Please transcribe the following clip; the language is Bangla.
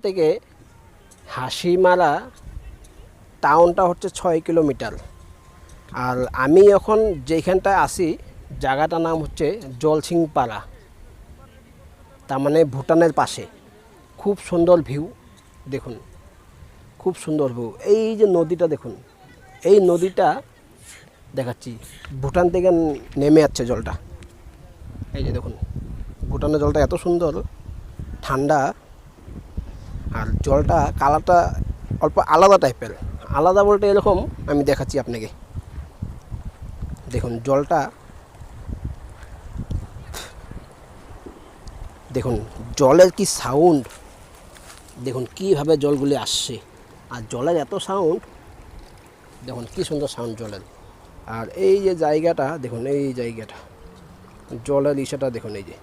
থেকে হাসিমারা টাউনটা হচ্ছে 6 কিলোমিটার। আর আমি এখন যেখানটায় আছি জায়গাটার নাম হচ্ছে জলসিংপাড়া, তার মানে ভুটানের পাশে। খুব সুন্দর ভিউ দেখুন, খুব সুন্দর ভিউ। এই যে নদীটা দেখুন, এই নদীটা দেখাচ্ছি, ভুটান থেকে নেমে যাচ্ছে জলটা। এই যে দেখুন, ভুটানের জলটা এত সুন্দর ঠান্ডা, আর জলটা কালারটা অল্প আলাদা টাইপের। আলাদা বলতে এরকম, আমি দেখাচ্ছি আপনাকে। দেখুন জলটা, দেখুন জলের কি সাউন্ড, দেখুন কীভাবে জলগুলি আসছে। আর জলের এত সাউন্ড, দেখুন কী সুন্দর সাউন্ড জলের। আর এই যে জায়গাটা দেখুন, এই জায়গাটা জলের ইসেটা দেখুন, এই যে